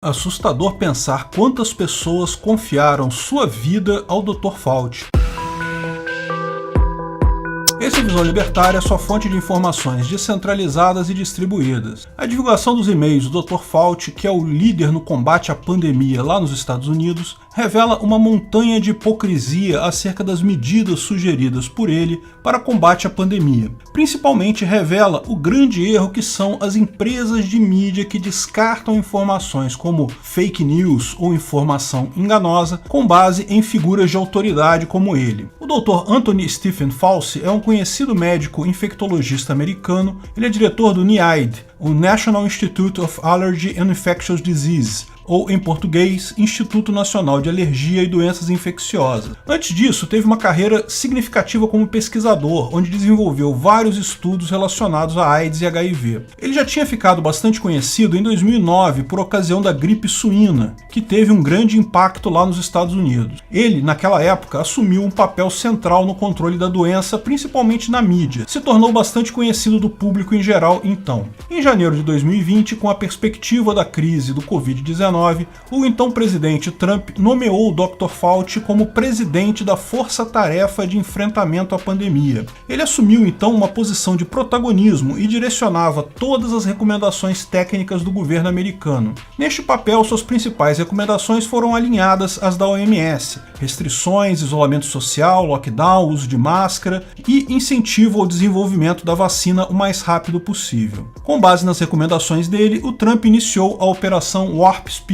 Assustador pensar quantas pessoas confiaram sua vida ao Dr. Fauci. Esse é o Visão Libertária, é sua fonte de informações descentralizadas e distribuídas. A divulgação dos e-mails do Dr. Fauci, que é o líder no combate à pandemia lá nos Estados Unidos, revela uma montanha de hipocrisia acerca das medidas sugeridas por ele para combate à pandemia. Principalmente revela o grande erro que são as empresas de mídia que descartam informações como fake news ou informação enganosa com base em figuras de autoridade como ele. O Dr. Anthony Stephen Fauci é um conhecido médico infectologista americano. Ele é diretor do NIAID, o National Institute of Allergy and Infectious Diseases, ou, em português, Instituto Nacional de Alergia e Doenças Infecciosas. Antes disso, teve uma carreira significativa como pesquisador, onde desenvolveu vários estudos relacionados a AIDS e HIV. Ele já tinha ficado bastante conhecido em 2009 por ocasião da gripe suína, que teve um grande impacto lá nos Estados Unidos. Ele, naquela época, assumiu um papel central no controle da doença, principalmente na mídia. Se tornou bastante conhecido do público em geral então. Em janeiro de 2020, com a perspectiva da crise do Covid-19, o então presidente Trump nomeou o Dr. Fauci como presidente da Força-Tarefa de Enfrentamento à Pandemia. Ele assumiu então uma posição de protagonismo e direcionava todas as recomendações técnicas do governo americano. Neste papel, suas principais recomendações foram alinhadas às da OMS: restrições, isolamento social, lockdown, uso de máscara e incentivo ao desenvolvimento da vacina o mais rápido possível. Com base nas recomendações dele, o Trump iniciou a Operação Warp Speed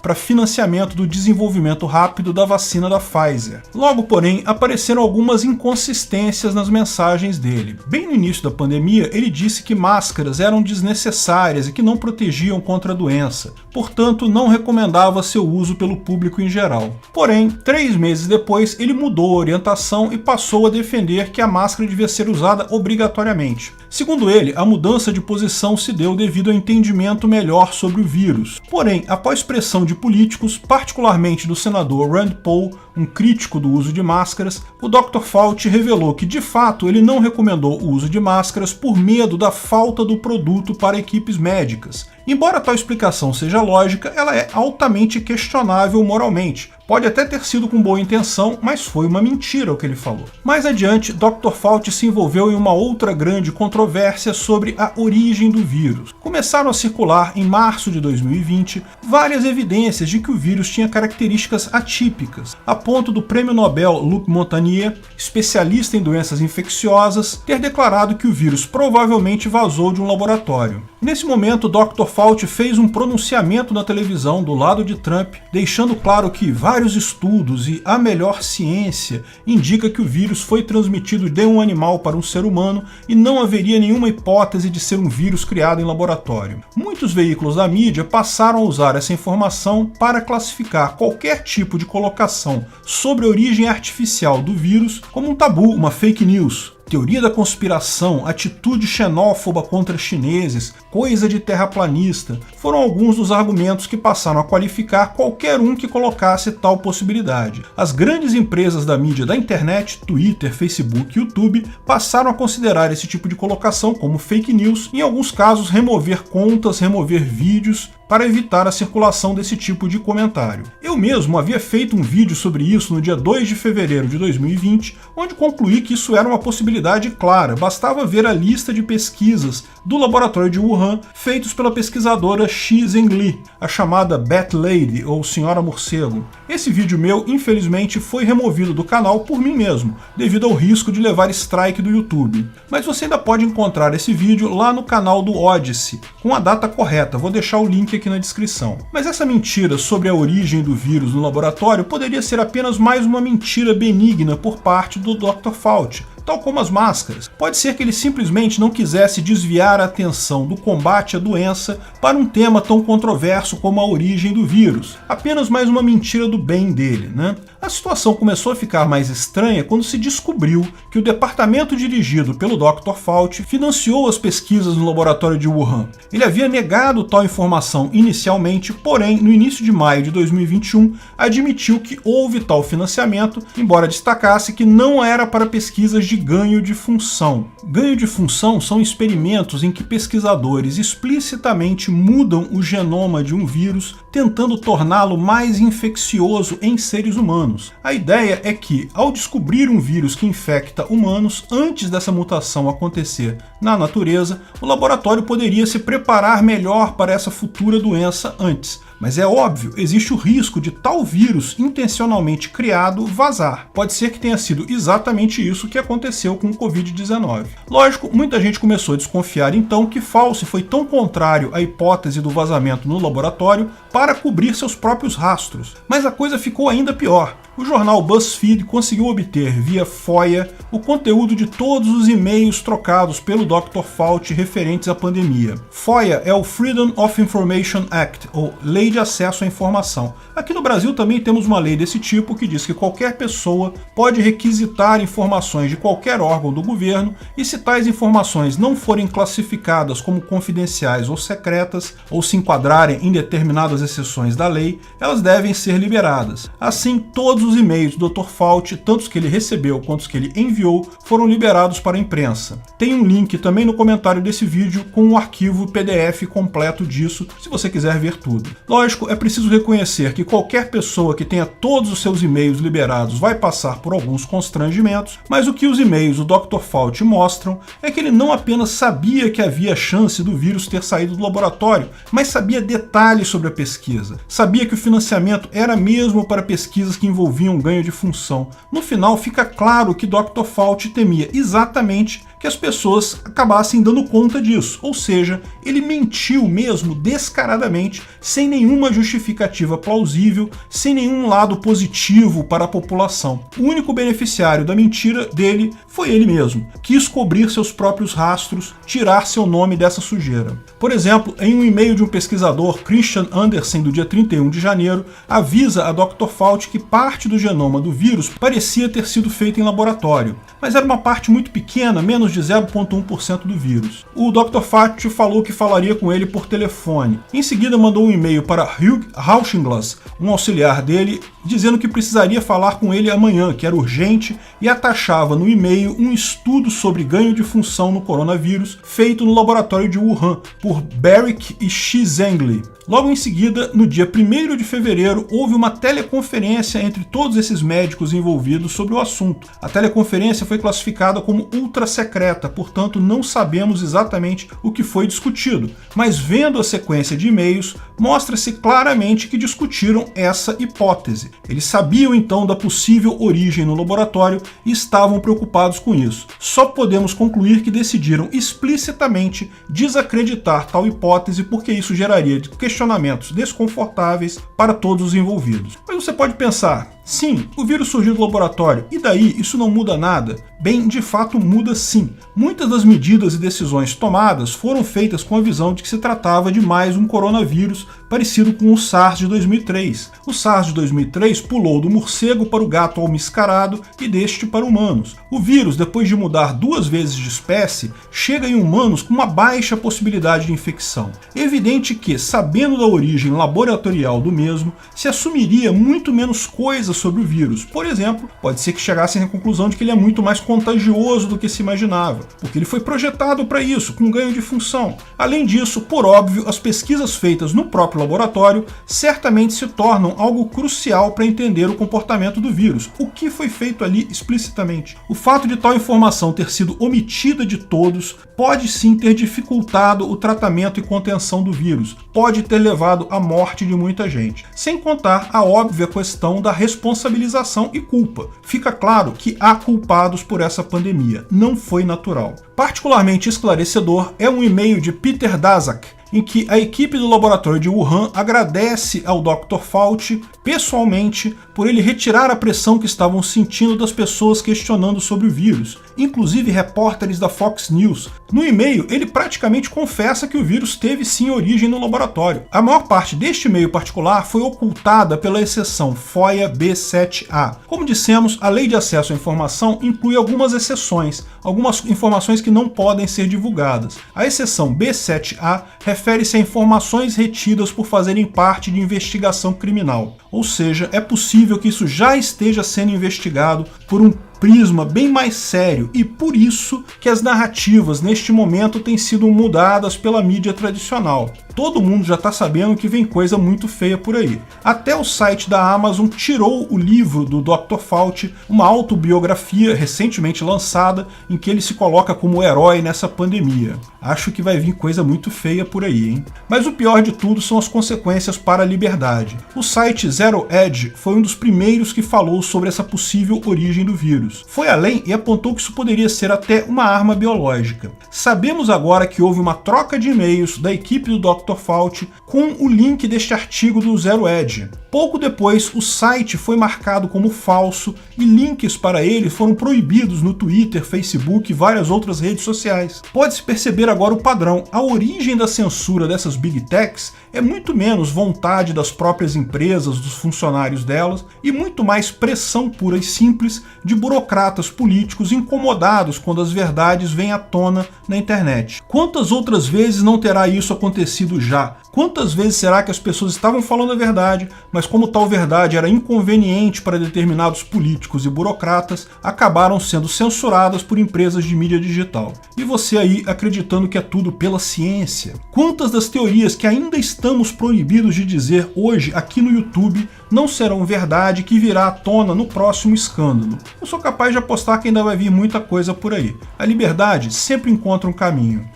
para financiamento do desenvolvimento rápido da vacina da Pfizer. Logo, porém, apareceram algumas inconsistências nas mensagens dele. Bem no início da pandemia, ele disse que máscaras eram desnecessárias e que não protegiam contra a doença, portanto, não recomendava seu uso pelo público em geral. Porém, 3 meses depois, ele mudou a orientação e passou a defender que a máscara devia ser usada obrigatoriamente. Segundo ele, a mudança de posição se deu devido ao entendimento melhor sobre o vírus. Porém, após pressão de políticos, particularmente do senador Rand Paul, um crítico do uso de máscaras, o Dr. Fauci revelou que, de fato, ele não recomendou o uso de máscaras por medo da falta do produto para equipes médicas. Embora tal explicação seja lógica, ela é altamente questionável moralmente. Pode até ter sido com boa intenção, mas foi uma mentira o que ele falou. Mais adiante, Dr. Fauci se envolveu em uma outra grande controvérsia sobre a origem do vírus. Começaram a circular, em março de 2020, várias evidências de que o vírus tinha características atípicas, a ponto do prêmio Nobel Luc Montagnier, especialista em doenças infecciosas, ter declarado que o vírus provavelmente vazou de um laboratório. Nesse momento, Dr. Fauci fez um pronunciamento na televisão do lado de Trump, deixando claro que vários estudos e a melhor ciência indica que o vírus foi transmitido de um animal para um ser humano e não haveria nenhuma hipótese de ser um vírus criado em laboratório. Muitos veículos da mídia passaram a usar essa informação para classificar qualquer tipo de colocação sobre a origem artificial do vírus como um tabu, uma fake news. Teoria da conspiração, atitude xenófoba contra chineses, coisa de terraplanista, foram alguns dos argumentos que passaram a qualificar qualquer um que colocasse tal possibilidade. As grandes empresas da mídia da internet, Twitter, Facebook e YouTube, passaram a considerar esse tipo de colocação como fake news e, em alguns casos, remover contas, remover vídeos, para evitar a circulação desse tipo de comentário. Eu mesmo havia feito um vídeo sobre isso no dia 2 de fevereiro de 2020, onde concluí que isso era uma possibilidade clara, bastava ver a lista de pesquisas do laboratório de Wuhan feitos pela pesquisadora Shi Zhengli, a chamada Bat Lady, ou Senhora Morcego. Esse vídeo meu, infelizmente, foi removido do canal por mim mesmo, devido ao risco de levar strike do YouTube. Mas você ainda pode encontrar esse vídeo lá no canal do Odyssey, com a data correta, vou deixar o link aqui na descrição. Mas essa mentira sobre a origem do vírus no laboratório poderia ser apenas mais uma mentira benigna por parte do Dr. Fauci, tal como as máscaras. Pode ser que ele simplesmente não quisesse desviar a atenção do combate à doença para um tema tão controverso como a origem do vírus. Apenas mais uma mentira do bem dele, né? A situação começou a ficar mais estranha quando se descobriu que o departamento dirigido pelo Dr. Fauci financiou as pesquisas no laboratório de Wuhan. Ele havia negado tal informação inicialmente, porém, no início de maio de 2021, admitiu que houve tal financiamento, embora destacasse que não era para pesquisas de ganho de função. Ganho de função são experimentos em que pesquisadores explicitamente mudam o genoma de um vírus, tentando torná-lo mais infeccioso em seres humanos. A ideia é que, ao descobrir um vírus que infecta humanos, antes dessa mutação acontecer na natureza, o laboratório poderia se preparar melhor para essa futura doença antes. Mas é óbvio, existe o risco de tal vírus intencionalmente criado vazar. Pode ser que tenha sido exatamente isso que aconteceu com o Covid-19. Lógico, muita gente começou a desconfiar então que Fauci foi tão contrário à hipótese do vazamento no laboratório para cobrir seus próprios rastros. Mas a coisa ficou ainda pior. O jornal BuzzFeed conseguiu obter via FOIA o conteúdo de todos os e-mails trocados pelo Dr. Fauci referentes à pandemia. FOIA é o Freedom of Information Act, ou Lei de Acesso à Informação. Aqui no Brasil também temos uma lei desse tipo que diz que qualquer pessoa pode requisitar informações de qualquer órgão do governo e se tais informações não forem classificadas como confidenciais ou secretas, ou se enquadrarem em determinadas exceções da lei, elas devem ser liberadas. Assim, todos os e-mails do Dr. Fauci, tanto os que ele recebeu quanto os que ele enviou, foram liberados para a imprensa. Tem um link também no comentário desse vídeo com um arquivo PDF completo disso, se você quiser ver tudo. Lógico, é preciso reconhecer que qualquer pessoa que tenha todos os seus e-mails liberados vai passar por alguns constrangimentos, mas o que os e-mails do Dr. Fauci mostram é que ele não apenas sabia que havia chance do vírus ter saído do laboratório, mas sabia detalhes sobre a pesquisa. Sabia que o financiamento era mesmo para pesquisas que envolviam ganho de função. No final, fica claro que Dr. Fauci temia exatamente que as pessoas acabassem dando conta disso, ou seja, ele mentiu mesmo descaradamente, sem nenhuma justificativa plausível, sem nenhum lado positivo para a população. O único beneficiário da mentira dele foi ele mesmo. Quis cobrir seus próprios rastros, tirar seu nome dessa sujeira. Por exemplo, em um e-mail de um pesquisador, Christian Andersen, do dia 31 de janeiro, avisa a Dr. Fauci que parte do genoma do vírus parecia ter sido feita em laboratório, mas era uma parte muito pequena, menos de 0,1% do vírus. O Dr. Fauci falou que falaria com ele por telefone. Em seguida, mandou um e-mail para Hugh Rauschenglass, um auxiliar dele, dizendo que precisaria falar com ele amanhã, que era urgente, e atachava no e-mail um estudo sobre ganho de função no coronavírus feito no laboratório de Wuhan por Baric e Shi Zhengli. Logo em seguida, no dia 1º de fevereiro, houve uma teleconferência entre todos esses médicos envolvidos sobre o assunto. A teleconferência foi classificada como ultra secreta, portanto não sabemos exatamente o que foi discutido, mas vendo a sequência de e-mails, mostra-se claramente que discutiram essa hipótese. Eles sabiam então da possível origem no laboratório e estavam preocupados com isso. Só podemos concluir que decidiram explicitamente desacreditar tal hipótese porque isso geraria questionamentos desconfortáveis para todos os envolvidos. Mas você pode pensar, sim, o vírus surgiu do laboratório, e daí isso não muda nada? Bem, de fato muda sim. Muitas das medidas e decisões tomadas foram feitas com a visão de que se tratava de mais um coronavírus parecido com o SARS de 2003. O SARS de 2003 pulou do morcego para o gato almiscarado e deste para humanos. O vírus, depois de mudar 2 vezes de espécie, chega em humanos com uma baixa possibilidade de infecção. É evidente que, sabendo da origem laboratorial do mesmo, se assumiria muito menos coisas sobre o vírus. Por exemplo, pode ser que chegassem à conclusão de que ele é muito mais contagioso do que se imaginava, porque ele foi projetado para isso, com ganho de função. Além disso, por óbvio, as pesquisas feitas no próprio laboratório certamente se tornam algo crucial para entender o comportamento do vírus, o que foi feito ali explicitamente. O fato de tal informação ter sido omitida de todos pode sim ter dificultado o tratamento e contenção do vírus, pode ter levado à morte de muita gente, sem contar a óbvia questão da responsabilização e culpa. Fica claro que há culpados por essa pandemia, não foi natural. Particularmente esclarecedor é um e-mail de Peter Daszak, em que a equipe do laboratório de Wuhan agradece ao Dr. Fauci pessoalmente por ele retirar a pressão que estavam sentindo das pessoas questionando sobre o vírus, inclusive repórteres da Fox News. No e-mail, ele praticamente confessa que o vírus teve sim origem no laboratório. A maior parte deste e-mail particular foi ocultada pela exceção FOIA B7A. Como dissemos, a Lei de Acesso à Informação inclui algumas exceções, algumas informações que não podem ser divulgadas. A exceção B7A refere-se a informações retidas por fazerem parte de investigação criminal, ou seja, é possível que isso já esteja sendo investigado por um prisma bem mais sério e por isso que as narrativas neste momento têm sido mudadas pela mídia tradicional. Todo mundo já está sabendo que vem coisa muito feia por aí. Até o site da Amazon tirou o livro do Dr. Fauci, uma autobiografia recentemente lançada, em que ele se coloca como herói nessa pandemia. Acho que vai vir coisa muito feia por aí, hein? Mas o pior de tudo são as consequências para a liberdade. O site Zero Edge foi um dos primeiros que falou sobre essa possível origem do vírus. Foi além e apontou que isso poderia ser até uma arma biológica. Sabemos agora que houve uma troca de e-mails da equipe do Dr. Fauci com o link deste artigo do Zero Edge. Pouco depois, o site foi marcado como falso e links para ele foram proibidos no Twitter, Facebook e várias outras redes sociais. Pode-se perceber agora o padrão. A origem da censura dessas Big Techs é muito menos vontade das próprias empresas, dos funcionários delas, e muito mais pressão pura e simples de burocratas políticos incomodados quando as verdades vêm à tona na internet. Quantas outras vezes não terá isso acontecido já? Quantas vezes será que as pessoas estavam falando a verdade, mas como tal verdade era inconveniente para determinados políticos e burocratas, acabaram sendo censuradas por empresas de mídia digital? E você aí acreditando que é tudo pela ciência? Quantas das teorias que ainda estamos proibidos de dizer hoje aqui no YouTube não serão verdade que virá à tona no próximo escândalo? Eu sou capaz de apostar que ainda vai vir muita coisa por aí. A liberdade sempre encontra um caminho.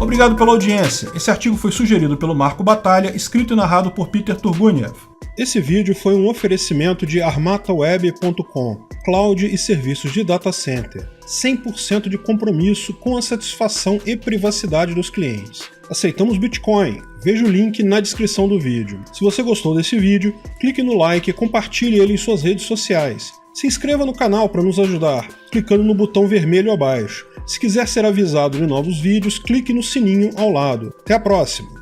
Obrigado pela audiência. Esse artigo foi sugerido pelo Marco Batalha, escrito e narrado por Peter Turguniev. Esse vídeo foi um oferecimento de armataweb.com, cloud e serviços de data center. 100% de compromisso com a satisfação e privacidade dos clientes. Aceitamos Bitcoin. Veja o link na descrição do vídeo. Se você gostou desse vídeo, clique no like e compartilhe ele em suas redes sociais. Se inscreva no canal para nos ajudar, clicando no botão vermelho abaixo. Se quiser ser avisado de novos vídeos, clique no sininho ao lado. Até a próxima!